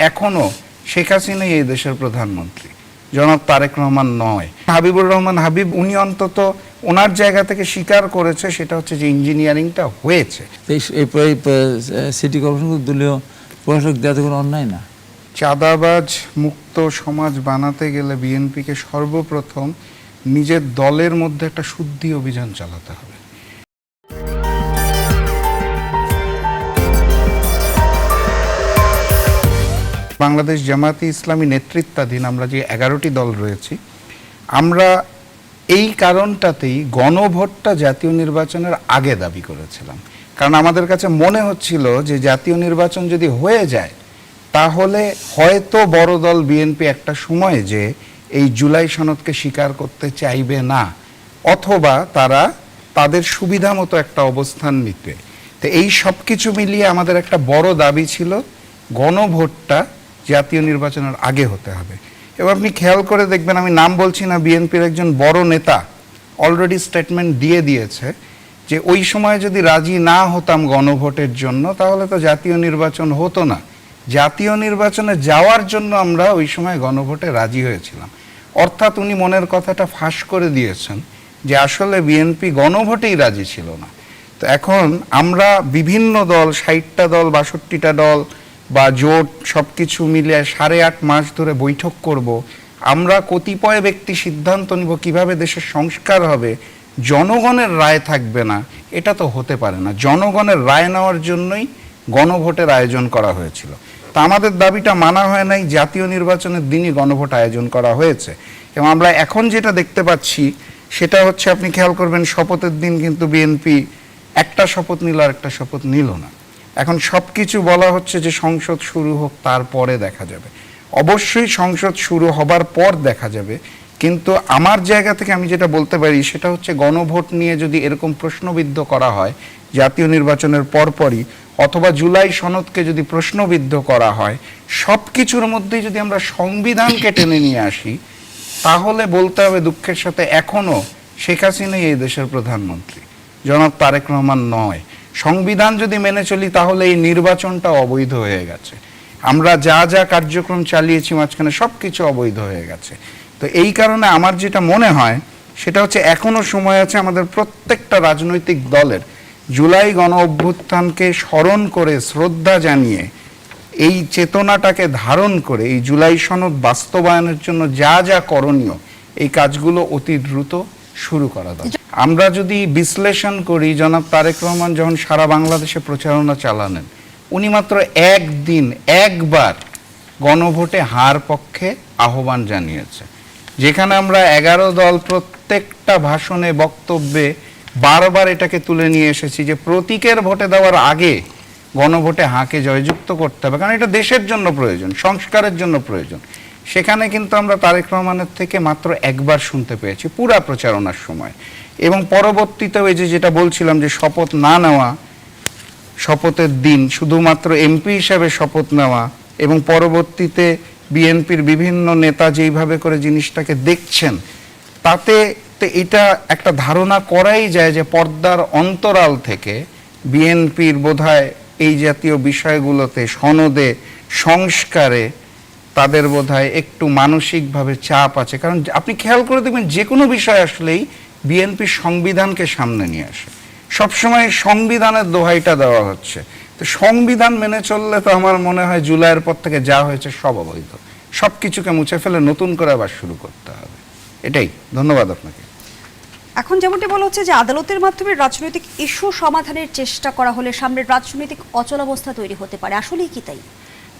এখনো শেখ হাসিনাই এই দেশের প্রধানমন্ত্রী, জনাব তারেক রহমান নয়। হাবিবুর রহমান হাবিব উনি অন্তত ওনার জায়গা থেকে স্বীকার করেছে, সেটা হচ্ছে যে ইঞ্জিনিয়ারিংটা হয়েছে। সিটি কর্পোরেশন দলীয় প্রশাসক দেওয়াতে কোনো অন্যায় না। চাঁদাবাজ মুক্ত সমাজ বানাতে গেলে বিএনপিকে সর্বপ্রথম নিজের দলের মধ্যে একটা শুদ্ধি অভিযান চালাতে হবে। বাংলাদেশ জামায়াতে ইসলামী নেতৃত্বাধীন আমরা যে 11টি দল রয়েছি, আমরা এই কারণটাতেই গণভোটটা জাতীয় নির্বাচনের আগে দাবি করেছিলাম। কারণ আমাদের কাছে মনে হচ্ছিল যে জাতীয় নির্বাচন যদি হয়ে যায় তাহলে হয়তো বড় দল বিএনপি একটা সময় যে এই জুলাই সনদকে স্বীকার করতে চাইবে না, অথবা তারা তাদের সুবিধা মতো একটা অবস্থান নিতে। তো এই সব কিছু মিলিয়ে আমাদের একটা বড় দাবি ছিল গণভোটটা জাতীয় নির্বাচনের আগে হতে হবে। এবং আপনি খেয়াল করে দেখবেন, আমি নাম বলছি না, বিএনপির একজন বড় নেতা অলরেডি স্টেটমেন্ট দিয়ে দিয়েছে যে ওই সময় যদি রাজি না হতাম গণভোটের জন্য তাহলে তো জাতীয় নির্বাচন হতো না। জাতীয় নির্বাচনে যাওয়ার জন্য আমরা ওই সময় গণভোটে রাজি হয়েছিলাম। অর্থাৎ উনি মনের কথাটা ফাঁস করে দিয়েছেন যে আসলে বিএনপি গণভোটেই রাজি ছিল না। তো এখন আমরা বিভিন্ন দল, 60টা দল, 62টা দল বা জোট সব কিছু মিলে 8.5 মাস ধরে বৈঠক করব। আমরা কতিপয় ব্যক্তি সিদ্ধান্ত নিব কিভাবে দেশের সংস্কার হবে, জনগণের রায় থাকবে না, এটা তো হতে পারে না। জনগণের রায় নেওয়ার জন্যই গণভোটের আয়োজন করা হয়েছিল। তা আমাদের দাবিটা মানা হয় নাই, জাতীয় নির্বাচনের দিনই গণভোট আয়োজন করা হয়েছে। এবং আমরা এখন যেটা দেখতে পাচ্ছি সেটা হচ্ছে, আপনি খেয়াল করবেন শপথের দিন কিন্তু বিএনপি একটা শপথ নিল আর একটা শপথ নিল না। এখন সব কিছু বলা হচ্ছে যে সংসদ শুরু হোক, তারপরে দেখা যাবে। অবশ্যই সংসদ শুরু হবার পর দেখা যাবে, কিন্তু আমার জায়গা থেকে আমি যেটা বলতে পারি সেটা হচ্ছে গণভোট নিয়ে যদি এরকম প্রশ্নবিদ্ধ করা হয় জাতীয় নির্বাচনের পরপরই, অথবা জুলাই সনদকে যদি প্রশ্নবিদ্ধ করা হয়, সব কিছুর মধ্যেই যদি আমরা সংবিধানকে টেনে নিয়ে আসি, তাহলে বলতে হবে দুঃখের সাথে এখনো শেখ হাসিনাই এই দেশের প্রধানমন্ত্রী, জনাব তারেক রহমান নয়। সংবিধান যদি মেনে চলি তাহলে এই নির্বাচনটা অবৈধ হয়ে গেছে। আমরা যা যা কার্যক্রম চালিয়েছি মাঝখানে সব কিছু অবৈধ হয়ে গেছে। তো এই কারণে আমার যেটা মনে হয় সেটা হচ্ছে এখনো সময় আছে আমাদের প্রত্যেকটা রাজনৈতিক দলের জুলাই গণ অভ্যুত্থানকে স্মরণ করে, শ্রদ্ধা জানিয়ে, এই চেতনাটাকে ধারণ করে এই জুলাই সনদ বাস্তবায়নের জন্য যা যা করণীয় এই কাজগুলো অতি দ্রুত শুরু করা দরকার। আমরা যদি বিশ্লেষণ করি, জনাব তারেক রহমান যখন সারা বাংলাদেশে প্রচারণা চালানেন, উনি মাত্র একবার গণভোটে হার পক্ষে আহ্বান জানিয়েছে, যেখানে আমরা 11 দল প্রত্যেকটা ভাষণে, বক্তব্যে বারবার এটাকে তুলে নিয়ে এসেছি যে প্রতীকের ভোটে দেওয়ার আগে গণভোটে হাঁকে জয়যুক্ত করতে হবে, কারণ এটা দেশের জন্য প্রয়োজন, সংস্কারের জন্য প্রয়োজন। সেখানে কিন্তু আমরা তারেক রহমানের থেকে মাত্র একবার শুনতে পেয়েছি পুরা প্রচারণার সময়। এবং পরবর্তীতেও এই যেটা বলছিলাম যে শপথ না নেওয়া, শপথের দিন শুধুমাত্র এমপি হিসাবে শপথ নেওয়া, এবং পরবর্তীতে বিএনপির বিভিন্ন নেতা যেইভাবে করে জিনিসটাকে দেখছেন, তাতে এটা একটা ধারণা করাই যায় যে পর্দার অন্তরাল থেকে বিএনপির বোধহয় এই জাতীয় বিষয়গুলোতে, সনদে, সংস্কারে তাদের বোধহয় একটু মানসিকভাবে চাপ আছে। কারণ আপনি খেয়াল করে দেখবেন যে কোনো বিষয় আসলেই বিএনপি সংবিধানকে সামনে নিয়ে আসে, সবসময় সংবিধানের দোহাইটা দেওয়া হচ্ছে। তো সংবিধান মেনে চললে তো আমার মনে হয় জুলাইয়ের পর থেকে যা হয়েছে সব অবৈধ, সব কিছুকে মুছে ফেলে নতুন করে আবার শুরু করতে হবে। এটাই। ধন্যবাদ আপনাকে। এখন যেমনটি বলা হচ্ছে যে আদালতের মাধ্যমে রাজনৈতিক ইস্যু সমাধানের চেষ্টা করা হলে সামনের রাজনৈতিক অচলাবস্থা তৈরি হতে পারে, আসলেই কি তাই?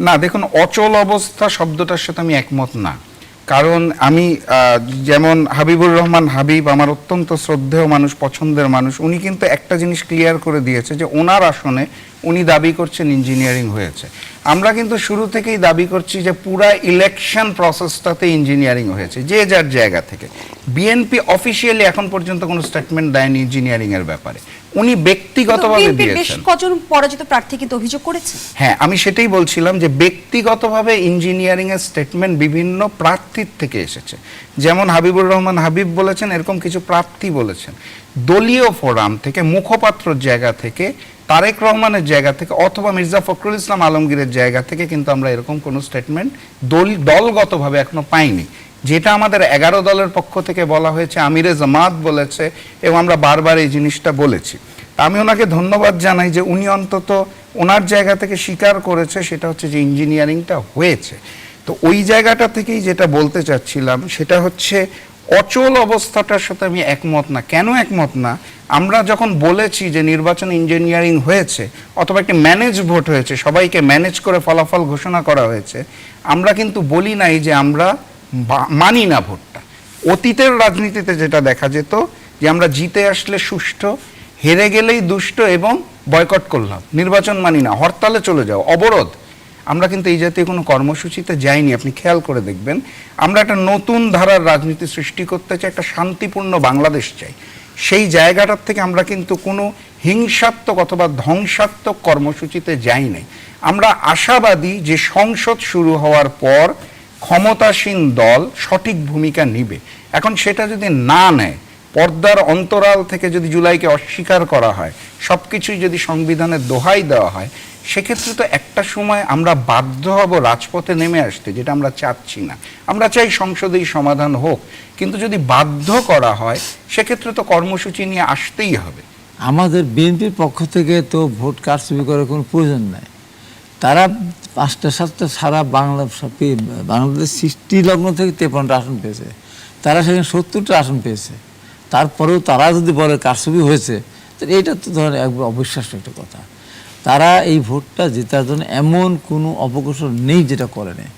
না, দেখুন, অচল অবস্থা শব্দটার সাথে আমি একমত না। কারণ আমি যেমন হাবিবুর রহমান হাবিব আমার অত্যন্ত শ্রদ্ধেয় মানুষ, পছন্দের মানুষ, উনি কিন্তু একটা জিনিস ক্লিয়ার করে দিয়েছে যে ওনার আসনে উনি দাবি করছেন ইঞ্জিনিয়ারিং হয়েছে। আমরা কিন্তু শুরু থেকেই দাবি করছি যে পুরা ইলেকশন প্রসেসটাতে ইঞ্জিনিয়ারিং হয়েছে, যে যার জায়গা থেকে। বিএনপি অফিসিয়ালি এখন পর্যন্ত কোনো স্টেটমেন্ট দেয়নি ইঞ্জিনিয়ারিং এর ব্যাপারে, উনি ব্যক্তিগতভাবে দিয়েছেন। বেশ কজন পরাজিত প্রার্থী কিন্তু অভিযোগ করেছে। হ্যাঁ, আমি সেটাই বলছিলাম যে ব্যক্তিগতভাবে ইঞ্জিনিয়ারিং এর স্টেটমেন্ট বিভিন্ন প্রার্থীর থেকে এসেছে। যেমন হাবিবুর রহমান হাবিব বলেছেন, এরকম কিছু প্রার্থী বলেছেন। দলীয় ফোরাম থেকে, মুখপাত্রর জায়গা থেকে তারেক রহমানের জায়গা থেকে অথবা মির্জা ফখরুল ইসলাম আলমগীরের জায়গা থেকে কিন্তু আমরা এরকম কোনো স্টেটমেন্ট দলগতভাবে এখনো পাইনি। যেটা আমাদের 11 দলের পক্ষ থেকে বলা হয়েছে, আমিরে জামাত বলেছে, এবং আমরা বারবার এই জিনিসটা বলেছি। তা আমি ওনাকে ধন্যবাদ জানাই যে উনি অন্তত ওনার জায়গা থেকে স্বীকার করেছে, সেটা হচ্ছে যে ইঞ্জিনিয়ারিংটা হয়েছে। তো ওই জায়গাটা থেকেই যেটা বলতে চাচ্ছিলাম সেটা হচ্ছে অচল অবস্থাটার সাথে আমি একমত না। কেন একমত না? আমরা যখন বলেছি যে নির্বাচন ইঞ্জিনিয়ারিং হয়েছে অথবা একটি ম্যানেজ ভোট হয়েছে, সবাইকে ম্যানেজ করে ফলাফল ঘোষণা করা হয়েছে, আমরা কিন্তু বলি নাই যে আমরা মানি না ভোটটা। অতীতের রাজনীতিতে যেটা দেখা যেত যে আমরা জিতে আসলে সুষ্ঠু, হেরে গেলেই দুষ্ট এবং বয়কট করলাম, নির্বাচন মানি না, হরতালে চলে যাও, অবরোধ। আমরা কিন্তু এই জাতীয় কোনো কর্মসূচিতে যাইনি। আপনি খেয়াল করে দেখবেন আমরা একটা নতুন ধারার রাজনীতি সৃষ্টি করতে চাই, একটা শান্তিপূর্ণ বাংলাদেশ চাই। সেই জায়গাটার থেকে আমরা কিন্তু কোনো হিংসাত্মক অথবা ধ্বংসাত্মক কর্মসূচিতে যাই নাই। আমরা আশাবাদী যে সংসদ শুরু হওয়ার পর ক্ষমতাসীন দল সঠিক ভূমিকা নিবে। এখন সেটা যদি না নেয়, পর্দার অন্তরাল থেকে যদি জুলাইকে অস্বীকার করা হয়, সব কিছুই যদি সংবিধানের দোহাই দেওয়া হয়, সেক্ষেত্রে তো একটা সময় আমরা বাধ্য হব রাজপথে নেমে আসতে, যেটা আমরা চাচ্ছি না। আমরা চাই সংসদেই সমাধান হোক, কিন্তু যদি বাধ্য করা হয় সেক্ষেত্রে তো কর্মসূচি নিয়ে আসতেই হবে। আমাদের বিএনপির পক্ষ থেকে তো ভোট কারচুপি করার কোনো প্রয়োজন নাই। তারা 5টা 7টা সারা বাংলাদেশ 60 লগ্ন থেকে 53টা আসন পেয়েছে, তারা সেখানে 70টা আসন পেয়েছে। তারপরেও তারা যদি বলে কারচুপি হয়েছে, তাহলে এটা তো ধরেন একবার অবিশ্বাস্য একটা কথা। তারা এই ভোটটা জেতার জন্য এমন কোনো অপকৌশল নেই যেটা করে নেয়।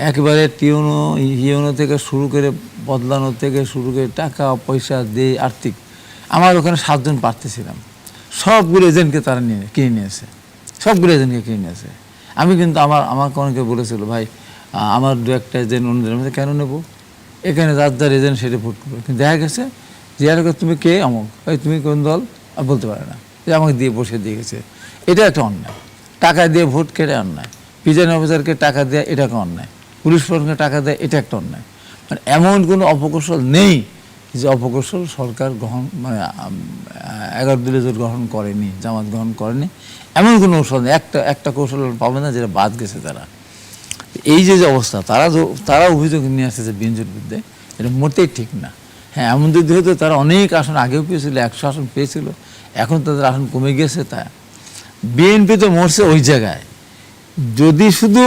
একেবারে ইউনো থেকে শুরু করে বদলানো থেকে শুরু করে টাকা পয়সা দিয়ে আর্থিক, আমার ওখানে 7 জন প্রার্থী ছিলাম, সবগুলো এজেন্টকে তারা কিনে নিয়েছে, সবগুলো এজেন্টকে কিনে নিয়েছে। আমি কিন্তু আমাকে অনেকে বলেছিল, ভাই আমার 2-1টা এজেন্ট অন্যদের মধ্যে কেন নেবো, এখানে যার এজেন্ট সেটা ভোট করবে। কিন্তু দেখা গেছে যে তুমি কে, অমুক, ভাই তুমি কোন দল, আর বলতে পারে না, যে আমাকে দিয়ে বসে দিয়ে গেছে। এটা একটা অন্যায়। টাকা দিয়ে ভোট কেটে অন্যায়, প্রিজাইডিং অফিসারকে টাকা দেওয়া এটা একটা অন্যায়, পুলিশ প্রশাসনকে টাকা দেয় এটা একটা অন্যায়। মানে এমন কোনো অপকৌশল নেই যে অপকৌশল সরকার মানে 11 দলীয় জোট গ্রহণ করেনি, জামাত গ্রহণ করেনি, এমন কোনো কৌশল নেই। একটা কৌশল পাবে না যেটা বাদ গেছে তারা। এই যে অবস্থা, তারা অভিযোগ নিয়ে আসছে যে বিএনপির বিরুদ্ধে, এটা মোটেই ঠিক না। হ্যাঁ, এমন যদি হতো তারা অনেক আসন আগেও পেয়েছিল, 100 আসন পেয়েছিল, এখন তাদের আসন কমে গেছে। তা বিএনপি তো মরছে ওই জায়গায়। যদি শুধু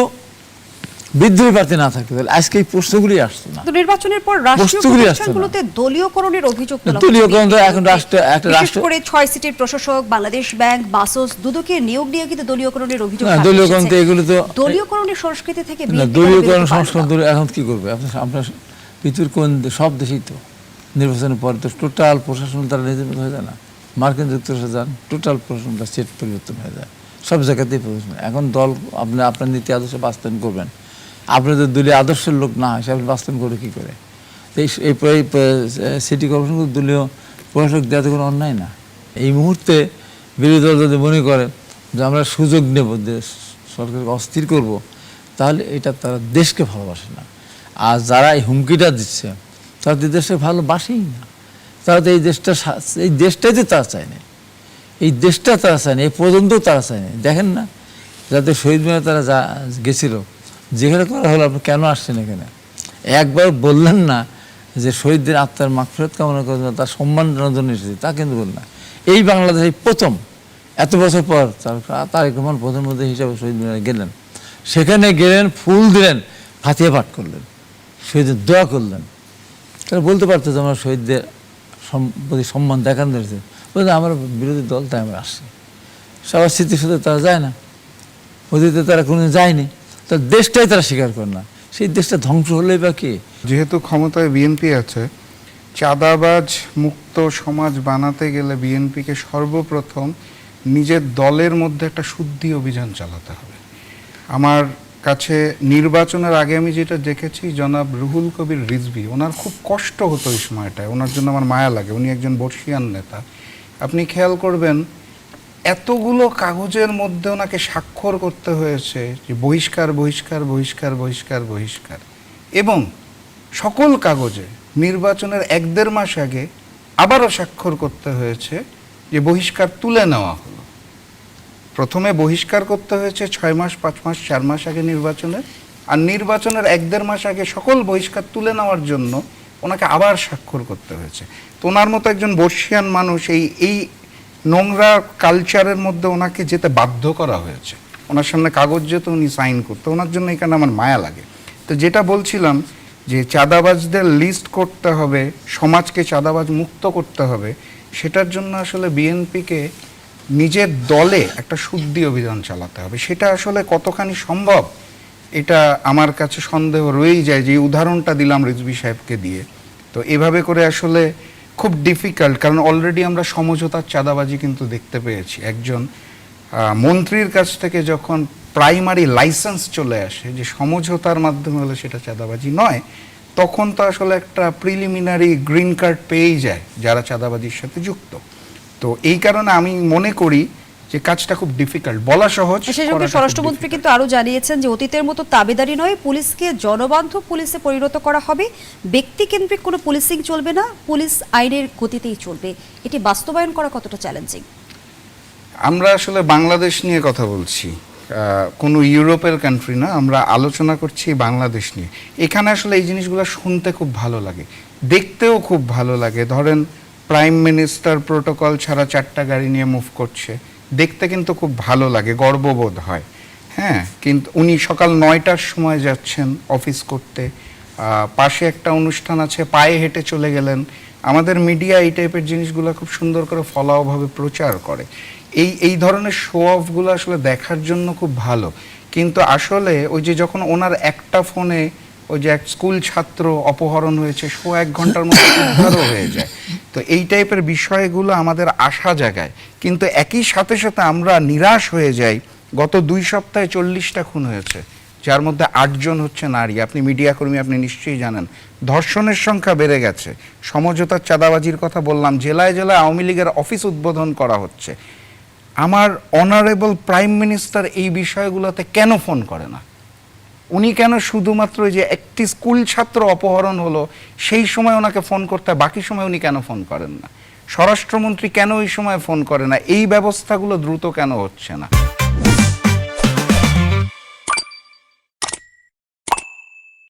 বিদ্রোহী প্রার্থী না থাকতো তাহলে আজকে এই প্রশ্নগুলি আসতো না। নির্বাচনের পর রাষ্ট্রীয় প্রতিষ্ঠানগুলোতে দলীয়করণের অভিযোগ তোলা হচ্ছে। দলীয়করণ তো এখন রাষ্ট্র করে 6 সিটের প্রশাসক, বাংলাদেশ ব্যাংক, বাসস দুদকের নিয়োগ নিয়ে কিন্তু দলীয়করণের অভিযোগ। দলীয়করণ তো এগুলো তো দলীয়করণের সংস্কৃতি থেকে দলীয়করণ সংস্কৃতি এখন কি করবে? আপনার পৃথিবীর কোন সব দেশেই তো নির্বাচনের পরে তো টোটাল প্রশাসন তারা নিজের হয়ে যায় না। মার্কিন যুক্তরাষ্ট্রে যান, টোটাল প্রশাসনটা সেট পরিবর্তন হয়ে যায়, সব জায়গাতেই পরিবর্তন। এখন দল আপনার নীতি আদর্শ বাস্তবায়ন করবেন, আপনি যদি দলীয় আদর্শের লোক না হয়, সে আপনি বাস্তবায়ন করে কী করে? এই সিটি কর্পোরেশনগুলো দলীয় প্রশাসক দেওয়াতে কোনো অন্যায় না। এই মুহূর্তে বিরোধী দল যদি মনে করে যে আমরা সুযোগ নেব, দেশ সরকারকে অস্থির করব, তাহলে এটা তারা দেশকে ভালোবাসে না। আর যারা এই হুমকিটা দিচ্ছে তারা তো দেশকে ভালোবাসেই না। তারা তো এই দেশটাই তো তারা চায় না, এই দেশটা তারা চায় না, এই পর্যন্ত তারা চায় না। দেখেন না, যাতে শহীদ মিনারে তারা গেছিল, যেখানে করা হলো, আপনি কেন আসছেন এখানে? একবার বললেন না যে শহীদদের আত্মার মাগফিরাত কামনা করার জন্য, তার সম্মান জানার জন্য এসেছে, তা কিন্তু বললেন না। এই বাংলাদেশে প্রথম এত বছর পর তারেক রহমান প্রধানমন্ত্রী হিসাবে শহীদ মিনারে গেলেন, সেখানে গেলেন, ফুল দিলেন, ফাতিহা পাঠ করলেন, শহীদদের দোয়া করলেন। তারা বলতে পারতো যে আমরা শহীদদের প্রতি সম্মান দেখান দিয়েছে, বলতে আমরা বিরোধী দল, তাই আমরা আসছি। সবার স্মৃতির সাথে তারা যায় না, অতীতে তারা কোনোদিন যায়নি, তার দেশটাই তারা স্বীকার করে না। সেই দেশটা ধ্বংস হলেই বা কি? যেহেতু ক্ষমতায় বিএনপি আছে, চাঁদাবাজ মুক্ত সমাজ বানাতে গেলে বিএনপিকে সর্বপ্রথম নিজের দলের মধ্যে একটা শুদ্ধি অভিযান চালাতে হবে। আমার কাছে নির্বাচনের আগে আমি যেটা দেখেছি, জনাব রুহুল কবির রিজভী, ওনার খুব কষ্ট হতো ওই সময়টায়, ওনার জন্য আমার মায়া লাগে, উনি একজন বর্ষিয়ান নেতা। আপনি খেয়াল করবেন এতগুলো কাগজের মধ্যে ওনাকে স্বাক্ষর করতে হয়েছে যে বহিষ্কার বহিষ্কার বহিষ্কার বহিষ্কার বহিষ্কার, এবং সকল কাগজে নির্বাচনের 1-1.5 মাস আগে আবারও স্বাক্ষর করতে হয়েছে যে বহিষ্কার তুলে নেওয়া হলো। প্রথমে বহিষ্কার করতে হয়েছে 6 মাস 5 মাস 4 মাস আগে নির্বাচনের, আর নির্বাচনের 1-1.5 মাস আগে সকল বহিষ্কার তুলে নেওয়ার জন্য ওনাকে আবার স্বাক্ষর করতে হয়েছে। তো ওনার মতো একজন বর্ষিয়ান মানুষ এই নোংরা কালচারের মধ্যে ওনাকে যেতে বাধ্য করা হয়েছে। ওনার সামনে কাগজ যেত, উনি সাইন করতো, ওনার জন্য এখানে আমার মায়া লাগে। তো যেটা বলছিলাম যে চাঁদাবাজদের লিস্ট করতে হবে, সমাজকে চাঁদাবাজ মুক্ত করতে হবে, সেটার জন্য আসলে বিএনপিকে নিজের দলে একটা শুদ্ধি অভিযান চালাতে হবে। সেটা আসলে কতখানি সম্ভব এটা আমার কাছে সন্দেহ রয়েই যায়। যে উদাহরণটা দিলাম রিজভী সাহেবকে দিয়ে, তো এভাবে করে আসলে খুব ডিফিকাল্ট, কারণ অলরেডি আমরা সমঝোতার চাঁদাবাজি কিন্তু দেখতে পেয়েছি। একজন মন্ত্রীর কাছ থেকে যখন প্রাইমারি লাইসেন্স চলে আসে যে সমঝোতার মাধ্যমে হলে সেটা চাঁদাবাজি নয়, তখন তো আসলে একটা প্রিলিমিনারি গ্রিন কার্ড পেয়েই যায় যারা চাঁদাবাজির সাথে যুক্ত। তো এই কারণে আমি মনে করি যে কাজটা খুব ডিফিকাল্ট, বলা সহজ। সেই সঙ্গে স্বরাষ্ট্রমন্ত্রী কিন্তু আরো জানিয়েছেন যে অতীতের মতো তাবেদারি নয়, পুলিশকে জনবান্ধব পুলিশে পরিণত করা হবে, ব্যক্তিকেন্দ্রিক কোনো পুলিশিং চলবে না, পুলিশ আইনের গতিতেই চলবে। এটি বাস্তবায়ন করা কতটা চ্যালেঞ্জিং? আমরা আসলে বাংলাদেশ নিয়ে কথা বলছি, কোনো ইউরোপের কান্ট্রি না, আমরা আলোচনা করছি বাংলাদেশ নিয়ে। এখানে আসলে এই জিনিসগুলো শুনতে খুব ভালো লাগে, দেখতেও খুব ভালো লাগে। ধরেন প্রাইম মিনিস্টার প্রোটোকল ছাড়া 4টা গাড়ি নিয়ে মুভ করছে, দেখতে কিন্তু খুব ভালো লাগে, গর্ববোধ হয়। হ্যাঁ, কিন্তু উনি সকাল 9টার সময় যাচ্ছেন অফিস করতে, পাশে একটা অনুষ্ঠান আছে, পায়ে হেঁটে চলে গেলেন। আমাদের মিডিয়া এই টাইপের জিনিসগুলো খুব সুন্দর করে ফলাওভাবে প্রচার করে। এই ধরনের শো অফগুলো আসলে দেখার জন্য খুব ভালো, কিন্তু আসলে ওই যে যখন ওনার একটা ফোনে ওই যে এক স্কুল ছাত্র অপহরণ হয়েছে, 1 ঘন্টার মধ্যে উদ্ধারও হয়ে যায়। তো এই টাইপের বিষয়গুলো আমাদের আশা জাগায়, কিন্তু একই সাথে সাথে আমরা নিরাশ হয়ে যাই। গত 2 সপ্তাহে 40টা খুন হয়েছে, যার মধ্যে 8 জন হচ্ছে নারী। আপনি মিডিয়া কর্মী, আপনি নিশ্চয়ই জানেন। ধর্ষণের সংখ্যা বেড়ে গেছে। সমঝোতার চাঁদাবাজির কথা বললাম, জেলায় জেলায় আওয়ামী লীগের অফিস উদ্বোধন করা হচ্ছে। আমার অনারেবল প্রাইম মিনিস্টার এই বিষয়গুলোতে কেন ফোন করে না? উনি কেন শুধুমাত্র যে একটি স্কুল ছাত্র অপহরণ হলো সেই সময় ওনাকে ফোন করতে, বাকি সময় উনি কেন ফোন করেন না? স্বরাষ্ট্রমন্ত্রী কেন ওই সময় ফোন করে না? এই ব্যবস্থাগুলো দ্রুত কেন হচ্ছে না?